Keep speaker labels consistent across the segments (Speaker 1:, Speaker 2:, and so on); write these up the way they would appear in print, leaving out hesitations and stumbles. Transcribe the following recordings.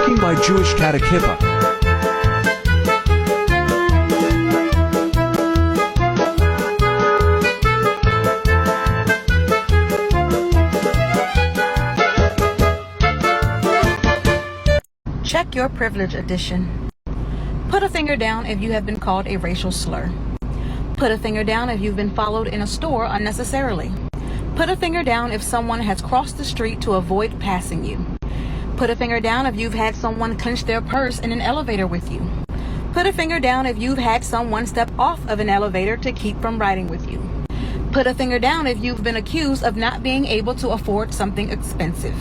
Speaker 1: Walking by Jewish Catechipa.
Speaker 2: Check your privilege edition. Put a finger down if you have been called a racial slur. Put a finger down if you've been followed in a store unnecessarily. Put a finger down if someone has crossed the street to avoid passing you. Put a finger down if you've had someone clench their purse in an elevator with you. Put a finger down if you've had someone step off of an elevator to keep from riding with you. Put a finger down if you've been accused of not being able to afford something expensive.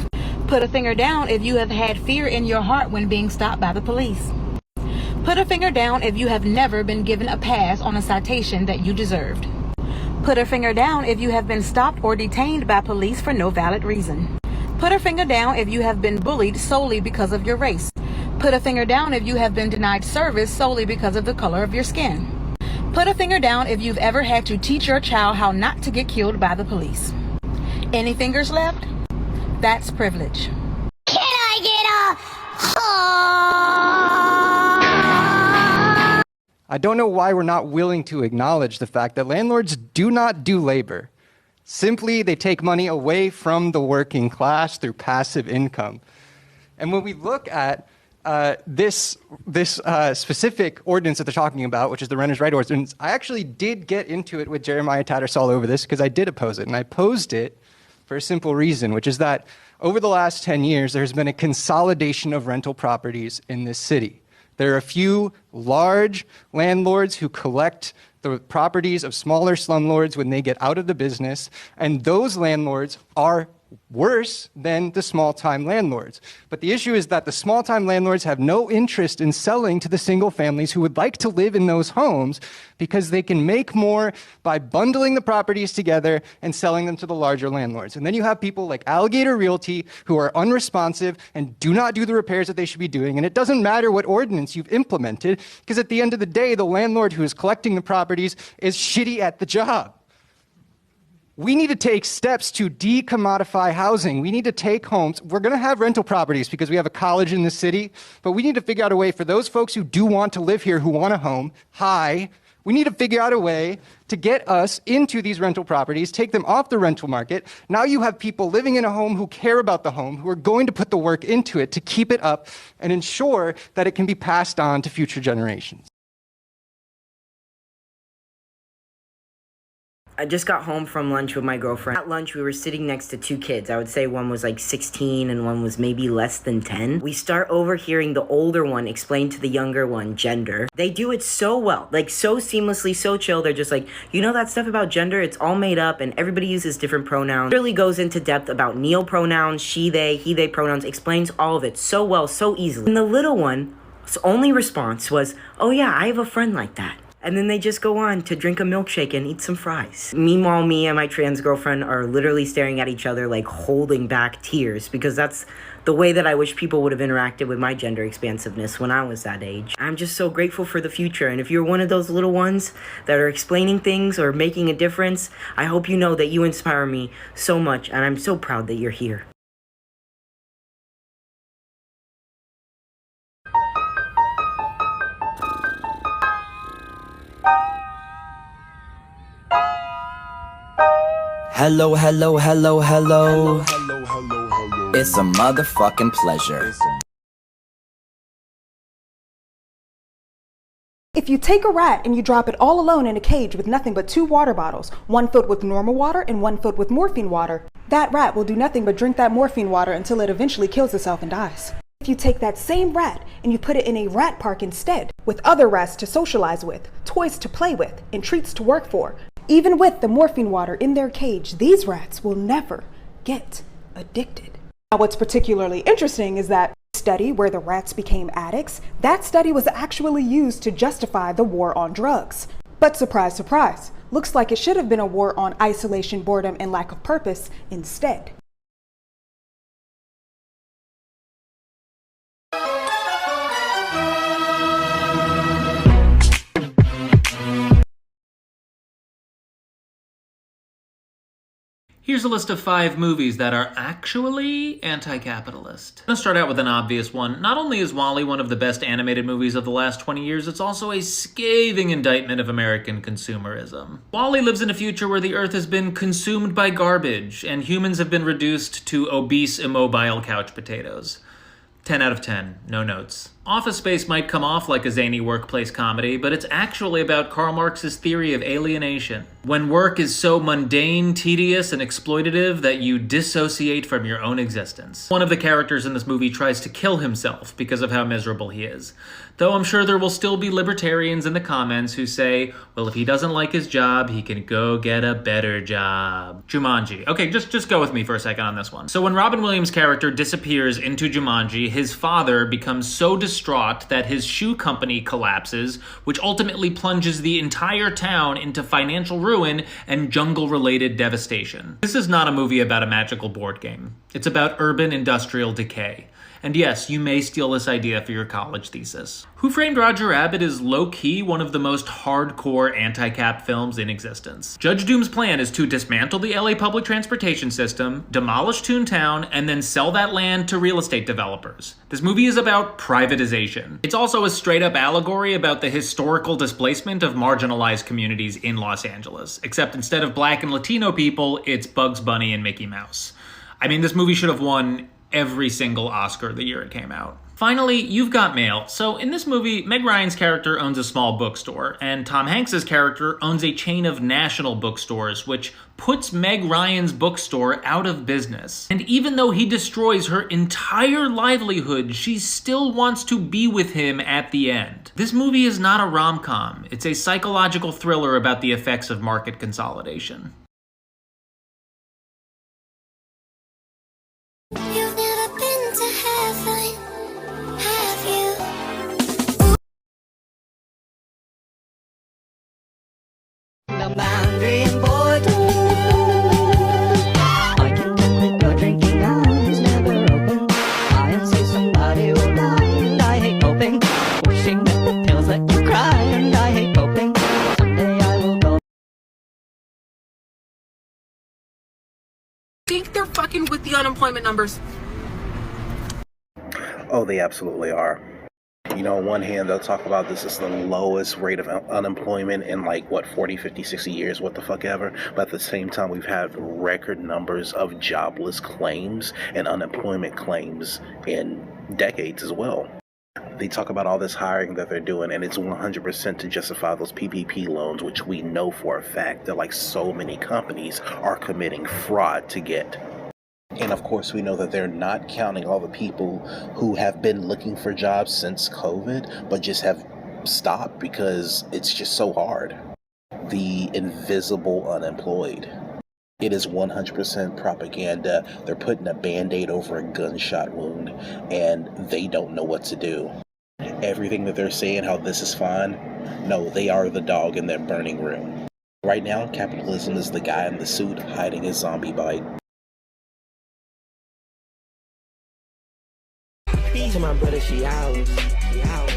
Speaker 2: Put a finger down if you have had fear in your heart when being stopped by the police. Put a finger down if you have never been given a pass on a citation that you deserved. Put a finger down if you have been stopped or detained by police for no valid reason. Put a finger down if you have been bullied solely because of your race. Put a finger down if you have been denied service solely because of the color of your skin. Put a finger down if you've ever had to teach your child how not to get killed by the police. Any fingers left? That's privilege.
Speaker 3: Can I get a
Speaker 4: I don't know why we're not willing to acknowledge the fact that landlords do not do labor. Simply, they take money away from the working class through passive income. And when we look at this specific ordinance that they're talking about, which is the Renters' Right Ordinance, I actually did get into it with Jeremiah Tattersall over this because I did oppose it. And I opposed it for a simple reason, which is that over the last 10 years, there's been a consolidation of rental properties in this city. There are a few large landlords who collect the properties of smaller slumlords when they get out of the business, and those landlords are worse than the small-time landlords. But the issue is that the small-time landlords have no interest in selling to the single families who would like to live in those homes because they can make more by bundling the properties together and selling them to the larger landlords. And then you have people like Alligator Realty who are unresponsive and do not do the repairs that they should be doing. And it doesn't matter what ordinance you've implemented, because at the end of the day, the landlord who is collecting the properties is shitty at the job. We need to take steps to decommodify housing. We need to take homes. We're going to have rental properties because we have a college in the city, but we need to figure out a way for those folks who do want to live here, who want a home, we need to figure out a way to get us into these rental properties, take them off the rental market. Now you have people living in a home who care about the home, who are going to put the work into it to keep it up and ensure that it can be passed on to future generations.
Speaker 5: I just got home from lunch with my girlfriend. At lunch, we were sitting next to two kids. I would say one was like 16 and one was maybe less than 10. We start overhearing the older one explain to the younger one gender. They do it so well, like so seamlessly, so chill. They're just like, you know that stuff about gender? It's all made up and everybody uses different pronouns. Really goes into depth about neo-pronouns, she, they, he, they pronouns, explains all of it so well, so easily. And the little one's only response was, oh yeah, I have a friend like that. And then they just go on to drink a milkshake and eat some fries. Meanwhile, me and my trans girlfriend are literally staring at each other like holding back tears, because that's the way that I wish people would have interacted with my gender expansiveness when I was that age. I'm just so grateful for the future. And if you're one of those little ones that are explaining things or making a difference, I hope you know that you inspire me so much, and I'm so proud that you're here.
Speaker 6: Hello, hello, hello, hello. It's a motherfucking pleasure.
Speaker 7: If you take a rat and you drop it all alone in a cage with nothing but 2 water bottles, one filled with normal water and one filled with morphine water, that rat will do nothing but drink that morphine water until it eventually kills itself and dies. If you take that same rat and you put it in a rat park instead, with other rats to socialize with, toys to play with, and treats to work for, even with the morphine water in their cage, these rats will never get addicted. Now, what's particularly interesting is that study where the rats became addicts, that study was actually used to justify the war on drugs. But surprise, surprise, looks like it should have been a war on isolation, boredom, and lack of purpose instead.
Speaker 1: Here's a list of 5 movies that are actually anti-capitalist. I'm gonna start out with an obvious one. Not only is WALL-E one of the best animated movies of the last 20 years, it's also a scathing indictment of American consumerism. WALL-E lives in a future where the Earth has been consumed by garbage, and humans have been reduced to obese, immobile couch potatoes. 10 out of 10, no notes. Office Space might come off like a zany workplace comedy, but it's actually about Karl Marx's theory of alienation. When work is so mundane, tedious, and exploitative that you dissociate from your own existence. One of the characters in this movie tries to kill himself because of how miserable he is. Though I'm sure there will still be libertarians in the comments who say, well, if he doesn't like his job, he can go get a better job. Jumanji. Okay, just go with me for a second on this one. So when Robin Williams' character disappears into Jumanji, his father becomes so distraught that his shoe company collapses, which ultimately plunges the entire town into financial ruin and jungle-related devastation. This is not a movie about a magical board game. It's about urban industrial decay. And yes, you may steal this idea for your college thesis. Who Framed Roger Rabbit is low-key one of the most hardcore anti-cap films in existence. Judge Doom's plan is to dismantle the LA public transportation system, demolish Toontown, and then sell that land to real estate developers. This movie is about privatization. It's also a straight-up allegory about the historical displacement of marginalized communities in Los Angeles, except instead of Black and Latino people, it's Bugs Bunny and Mickey Mouse. I mean, this movie should have won every single Oscar the year it came out. Finally, You've Got Mail. So in this movie, Meg Ryan's character owns a small bookstore, and Tom Hanks's character owns a chain of national bookstores, which puts Meg Ryan's bookstore out of business. And even though he destroys her entire livelihood, she still wants to be with him at the end. This movie is not a rom-com. It's a psychological thriller about the effects of market consolidation.
Speaker 3: You've never been to heaven, have you?
Speaker 8: The boundary and boredom. I can tell that your drinking eyes never open. I am so somebody will die, and I hate hoping. Wishing that the pills let you cry, and I hate hoping. Someday I will go.
Speaker 9: Think they're fucking with the unemployment numbers.
Speaker 10: Oh, they absolutely are. You know, on one hand, they'll talk about this is the lowest rate of unemployment in 40, 50, 60 years, what the fuck ever. But at the same time, we've had record numbers of jobless claims and unemployment claims in decades as well. They talk about all this hiring that they're doing, and it's 100% to justify those PPP loans, which we know for a fact that so many companies are committing fraud to get. And of course, we know that they're not counting all the people who have been looking for jobs since COVID, but just have stopped because it's just so hard. The invisible unemployed. It is 100% propaganda. They're putting a Band-Aid over a gunshot wound, and they don't know what to do. Everything that they're saying, how this is fine, no, they are the dog in that burning room. Right now, capitalism is the guy in the suit hiding his zombie bite.
Speaker 8: To my brother, she ours. She ours.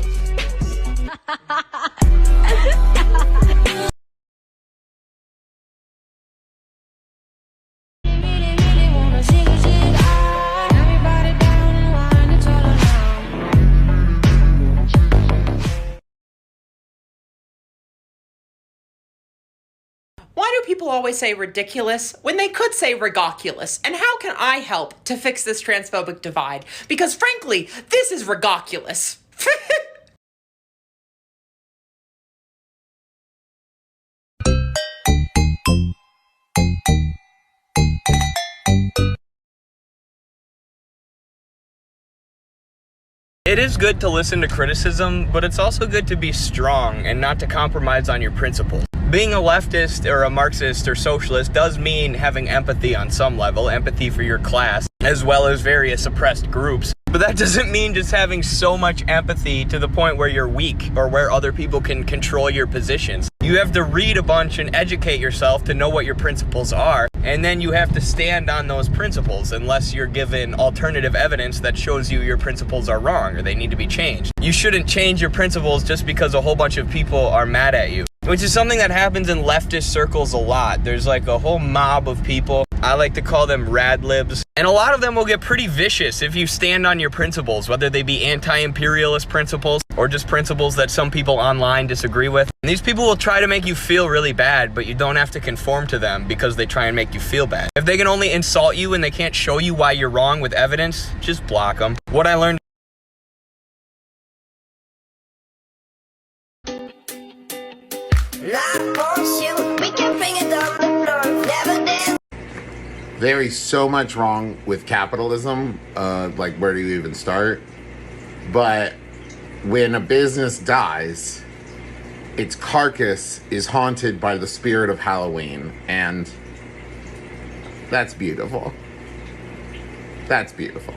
Speaker 9: Why do people always say ridiculous when they could say rigoculous? And how can I help to fix this transphobic divide? Because frankly, this is rigoculous.
Speaker 11: It is good to listen to criticism, but it's also good to be strong and not to compromise on your principles. Being a leftist or a Marxist or socialist does mean having empathy on some level, empathy for your class, as well as various oppressed groups. But that doesn't mean just having so much empathy to the point where you're weak or where other people can control your positions. You have to read a bunch and educate yourself to know what your principles are, and then you have to stand on those principles unless you're given alternative evidence that shows you your principles are wrong or they need to be changed. You shouldn't change your principles just because a whole bunch of people are mad at you, which is something that happens in leftist circles a lot. There's a whole mob of people I like to call them rad libs. And a lot of them will get pretty vicious if you stand on your principles, whether they be anti-imperialist principles or just principles that some people online disagree with. And these people will try to make you feel really bad, but you don't have to conform to them because they try and make you feel bad. If they can only insult you and they can't show you why you're wrong with evidence, just block them. What I learned
Speaker 12: There is so much wrong with capitalism, like where do you even start? But when a business dies, its carcass is haunted by the spirit of Halloween, and that's beautiful. That's beautiful.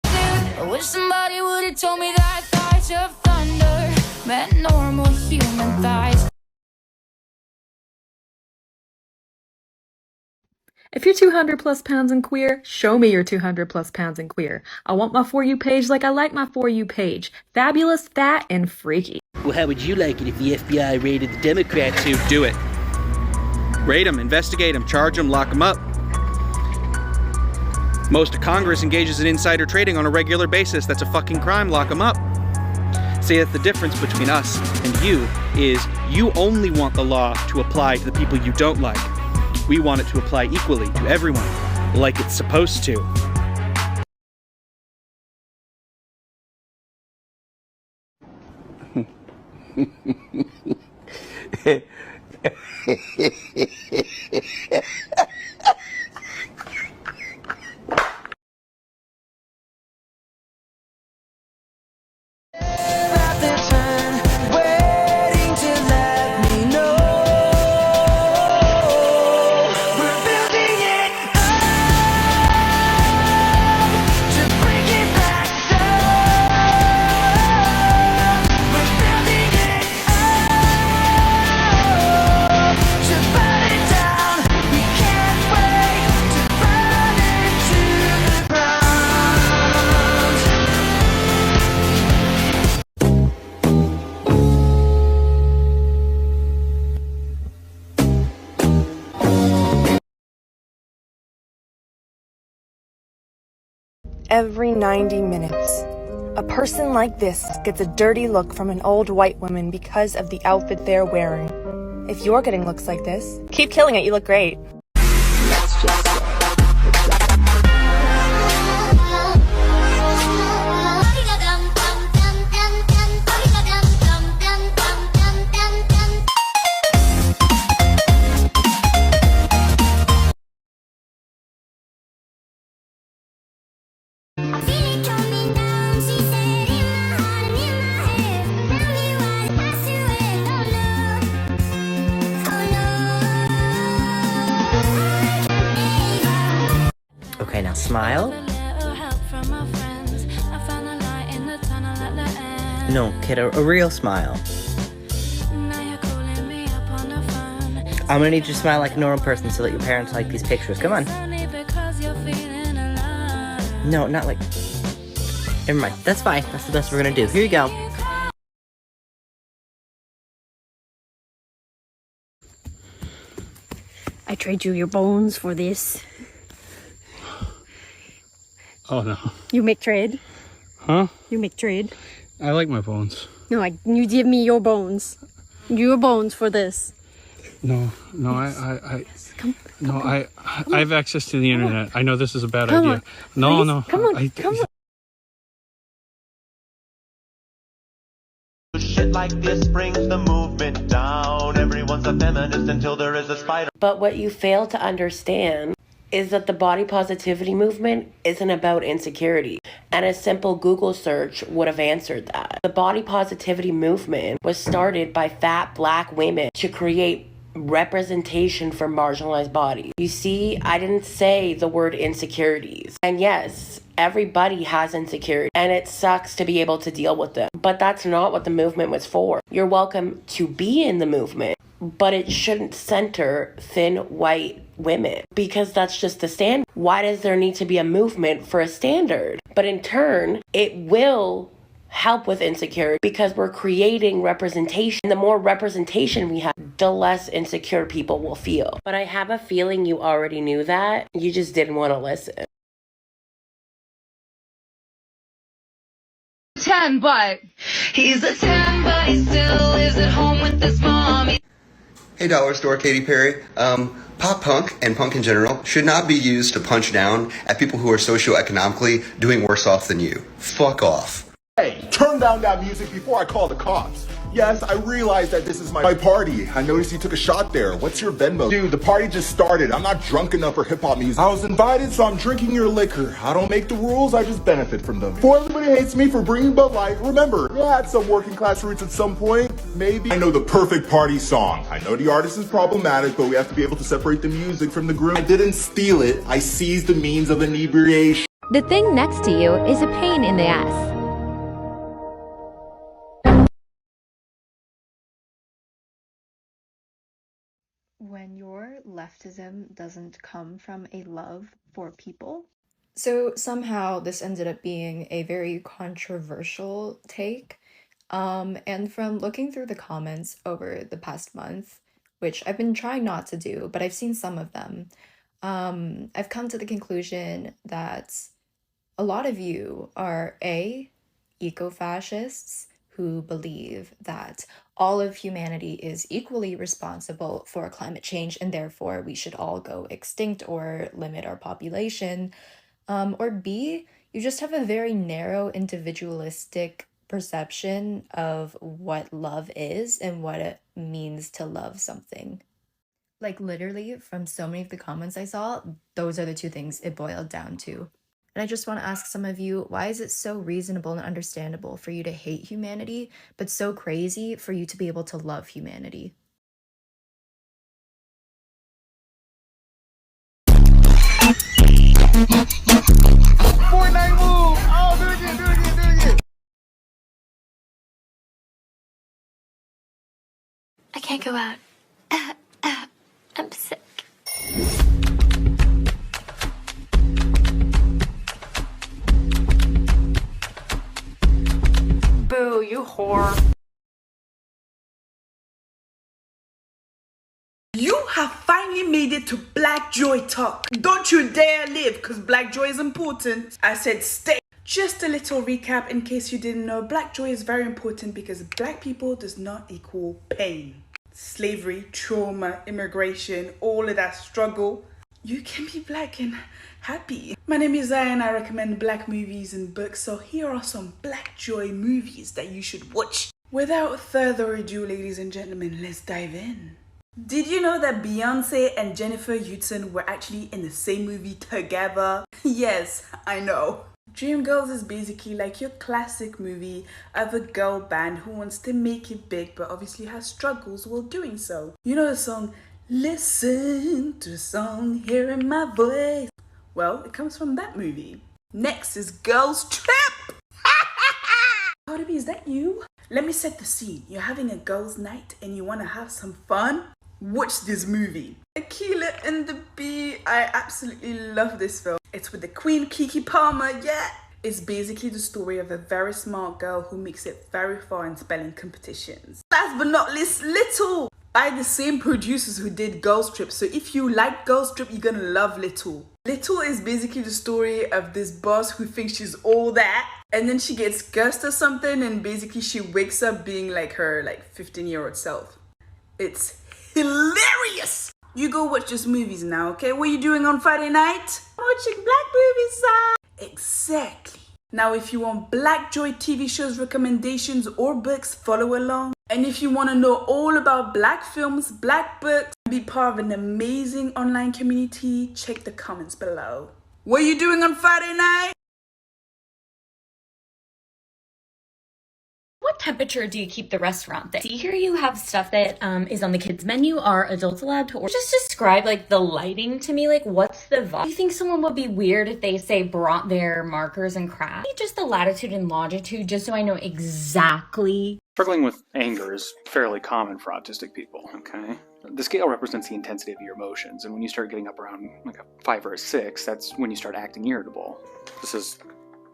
Speaker 3: I wish somebody would have told me that thighs of thunder meant normal human thighs.
Speaker 13: If you're 200 plus pounds and queer, show me you're 200 plus pounds and queer. I want my For You page like I like my For You page. Fabulous, fat, and freaky.
Speaker 14: Well, how would you like it if the FBI raided the Democrats who
Speaker 15: Do it. Raid them, investigate them, charge them, lock them up. Most of Congress engages in insider trading on a regular basis. That's a fucking crime. Lock them up. See, that's the difference between us and you, is you only want the law to apply to the people you don't like. We want it to apply equally to everyone, like it's supposed to.
Speaker 16: Every 90 minutes, a person like this gets a dirty look from an old white woman because of the outfit they're wearing. If you're getting looks like this, keep killing it, you look great.
Speaker 5: Okay, now smile. No, kid, a real smile. I'm gonna need you to smile like a normal person so that your parents like these pictures. Come on. No, not like... Never mind. That's fine. That's the best we're gonna do. Here you go.
Speaker 17: I trade you your bones for this.
Speaker 15: Oh no.
Speaker 17: You make trade?
Speaker 15: Huh?
Speaker 17: You make trade?
Speaker 15: I like my bones.
Speaker 17: No, you give me your bones. Your bones for this.
Speaker 15: No, I have access to the internet. I know this is a bad idea. No, no.
Speaker 17: Come on, come on.
Speaker 18: Shit like this brings the movement down. Everyone's a feminist until there is a spider.
Speaker 19: But what you fail to understand is that the body positivity movement isn't about insecurity. And a simple Google search would have answered that. The body positivity movement was started by fat black women to create representation for marginalized bodies. You see, I didn't say the word insecurities. And yes, everybody has insecurity, and it sucks to be able to deal with them. But that's not what the movement was for. You're welcome to be in the movement, but it shouldn't center thin white women, because that's just the standard. Why does there need to be a movement for a standard? But in turn, it will help with insecurity because we're creating representation. And the more representation we have, the less insecure people will feel. But I have a feeling you already knew that. You just didn't want to listen.
Speaker 20: 10, but he's a 10, but he still lives at home with his mommy.
Speaker 21: Hey, Dollar Store, Katy Perry. Pop punk and punk in general should not be used to punch down at people who are socioeconomically doing worse off than you. Fuck off.
Speaker 22: Hey, turn down that music before I call the cops. Yes, I realize that this is my party. I noticed you took a shot there. What's your Venmo? Dude, the party just started. I'm not drunk enough for hip-hop music. I was invited, so I'm drinking your liquor. I don't make the rules, I just benefit from them. Before everybody hates me for bringing Bud Light, remember, I had some working class roots at some point. Maybe. I know the perfect party song. I know the artist is problematic, but we have to be able to separate the music from the groove. I didn't steal it. I seized the means of inebriation.
Speaker 23: The thing next to you is a pain in the ass.
Speaker 24: When your leftism doesn't come from a love for people.
Speaker 25: So somehow this ended up being a very controversial take. And from looking through the comments over the past month, which I've been trying not to do, but I've seen some of them, I've come to the conclusion that a lot of you are eco-fascists who believe that all of humanity is equally responsible for climate change and therefore we should all go extinct or limit our population. Or B, you just have a very narrow individualistic perception of what love is and what it means to love something. Like literally from so many of the comments I saw, those are the two things it boiled down to. And I just want to ask some of you, why is it so reasonable and understandable for you to hate humanity, but so crazy for you to be able to love humanity?
Speaker 22: Fortnite move! Oh, do it again.
Speaker 3: I can't go out. I'm sick.
Speaker 9: Boo, you whore.
Speaker 26: You have finally made it to Black Joy Talk. Don't you dare leave, because Black Joy is important. I said stay. Just a little recap in case you didn't know. Black Joy is very important because black people does not equal pain. Slavery, trauma, immigration, all of that struggle. You can be black and happy. My name is Zaya and I recommend black movies and books. So here are some Black Joy movies that you should watch. Without further ado, ladies and gentlemen, let's dive in. Did you know that Beyonce and Jennifer Hudson were actually in the same movie together? Yes, I know. Dreamgirls is basically like your classic movie of a girl band who wants to make it big but obviously has struggles while doing so. You know the song, listen to the song, hearing my voice. Well, it comes from that movie. Next is Girls Trip. Cardi B, is that you? Let me set the scene. You're having a girls' night and you want to have some fun? Watch this movie. Aquila and the Bee. I absolutely love this film. It's with the Queen, Keke Palmer, yeah! It's basically the story of a very smart girl who makes it very far in spelling competitions. Last but not least, Little! By the same producers who did Girls Trip. So if you like Girls Trip, you're gonna love Little. Little is basically the story of this boss who thinks she's all that. And then she gets cursed or something and basically she wakes up being like her 15-year-old self. It's hilarious! You go watch those movies now, okay? What are you doing on Friday night? Watching black movies, Exactly. Now, if you want Black Joy TV shows recommendations or books, follow along. And if you want to know all about black films, black books, and be part of an amazing online community, check the comments below. What are you doing on Friday night?
Speaker 27: What temperature do you keep the restaurant there? See, here you have stuff that is on the kids menu. Are adults allowed to order? Just describe like the lighting to me. Like, what's the vibe? Do you think someone would be weird if they say brought their markers and crafts? Just the latitude and longitude, just so I know exactly.
Speaker 15: Struggling with anger is fairly common for autistic people, okay? The scale represents the intensity of your emotions, and when you start getting up around like a 5 or a 6, that's when you start acting irritable. This is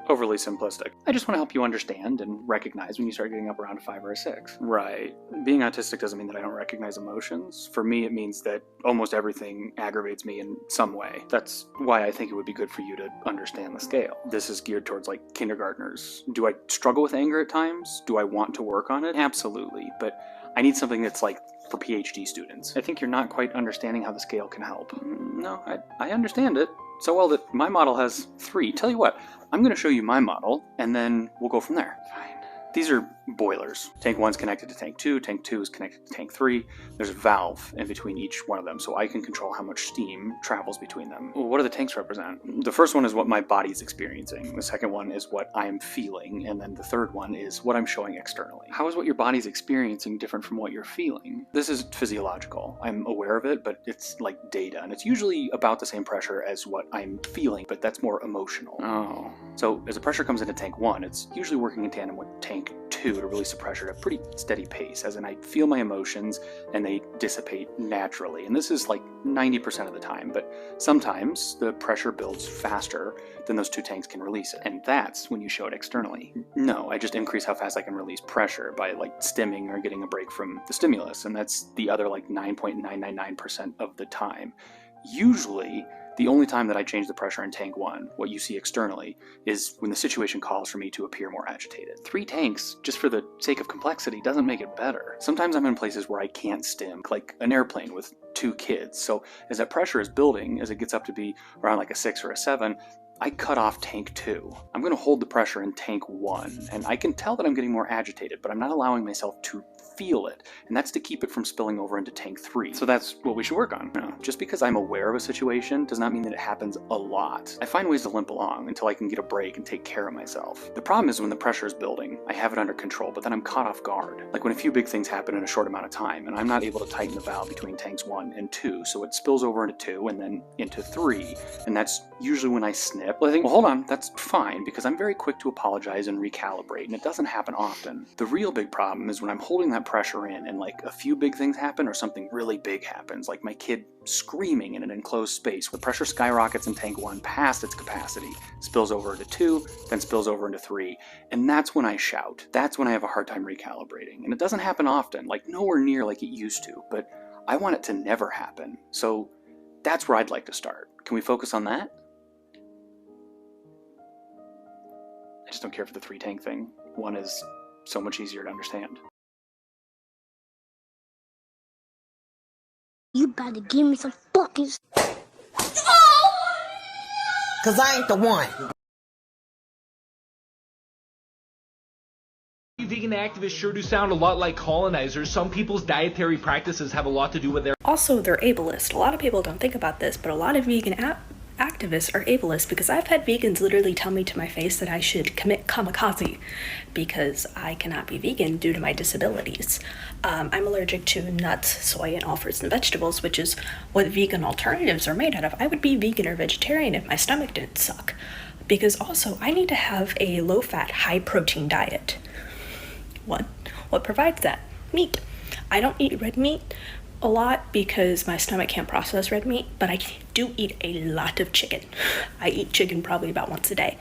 Speaker 15: overly simplistic. I just want to help you understand and recognize when you start getting up around a 5 or a 6. Right. Being autistic doesn't mean that I don't recognize emotions. For me, it means that almost everything aggravates me in some way. That's why I think it would be good for you to understand the scale. This is geared towards like kindergartners. Do I struggle with anger at times? Do I want to work on it? Absolutely. But I need something that's like for PhD students. I think you're not quite understanding how the scale can help. No, I understand it so well that my model has 3. Tell you what, I'm going to show you my model, and then we'll go from there. Fine. These are boilers. Tank 1's connected to Tank 2, Tank 2 is connected to Tank 3. There's a valve in between each one of them, so I can control how much steam travels between them. Well, what do the tanks represent? The first one is what my body's experiencing. The second one is what I'm feeling, and then the third one is what I'm showing externally. How is what your body's experiencing different from what you're feeling? This is physiological. I'm aware of it, but it's like data, and it's usually about the same pressure as what I'm feeling, but that's more emotional. Oh. So as the pressure comes into Tank 1, it's usually working in tandem with Tank 2 to release the pressure at a pretty steady pace, as in I feel my emotions and they dissipate naturally. And this is like 90% of the time, but sometimes the pressure builds faster than those 2 tanks can release it. And that's when you show it externally. No, I just increase how fast I can release pressure by like stimming or getting a break from the stimulus. And that's the other like 9.999% of the time. Usually, the only time that I change the pressure in Tank 1, what you see externally, is when the situation calls for me to appear more agitated. 3 tanks, just for the sake of complexity, doesn't make it better. Sometimes I'm in places where I can't stim, like an airplane with 2 kids. So as that pressure is building, as it gets up to be around like a 6 or a 7, I cut off Tank 2. I'm going to hold the pressure in Tank 1, and I can tell that I'm getting more agitated, but I'm not allowing myself to feel it, and that's to keep it from spilling over into Tank 3. So that's what we should work on. Just because I'm aware of a situation does not mean that it happens a lot. I find ways to limp along until I can get a break and take care of myself. The problem is when the pressure is building, I have it under control, but then I'm caught off guard. Like when a few big things happen in a short amount of time, and I'm not able to tighten the valve between Tanks 1 and 2, so it spills over into 2 and then into 3, and that's usually when I snip. Well, I think, well, hold on, that's fine, because I'm very quick to apologize and recalibrate, and it doesn't happen often. The real big problem is when I'm holding that pressure in and like a few big things happen or something really big happens, like my kid screaming in an enclosed space. The pressure skyrockets in Tank 1 past its capacity, spills over into 2, then spills over into 3, and that's when I shout. That's when I have a hard time recalibrating. And it doesn't happen often, like nowhere near like it used to, but I want it to never happen. So that's where I'd like to start. Can we focus on that? I just don't care for the 3 tank thing. 1 is so much easier to understand.
Speaker 1: You better give me some fucking...
Speaker 2: Cause I ain't the one.
Speaker 4: Vegan activists sure do sound a lot like colonizers. Some people's dietary practices have a lot to do with their...
Speaker 6: Also, they're ableist. A lot of people don't think about this, but a lot of vegan activists are ableist, because I've had vegans literally tell me to my face that I should commit kamikaze because I cannot be vegan due to my disabilities. I'm allergic to nuts, soy, and all fruits and vegetables, which is what vegan alternatives are made out of. I would be vegan or vegetarian if my stomach didn't suck, because also I need to have a low-fat, high-protein diet. What provides that? Meat. I don't eat red meat a lot because my stomach can't process red meat, but I do eat a lot of chicken. I eat chicken probably about once a day.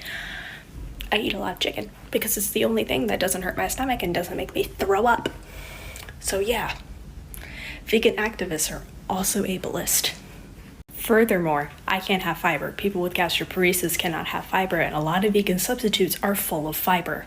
Speaker 6: I eat a lot of chicken because it's the only thing that doesn't hurt my stomach and doesn't make me throw up. So yeah, vegan activists are also ableist. Furthermore, I can't have fiber. People with gastroparesis cannot have fiber, and a lot of vegan substitutes are full of fiber.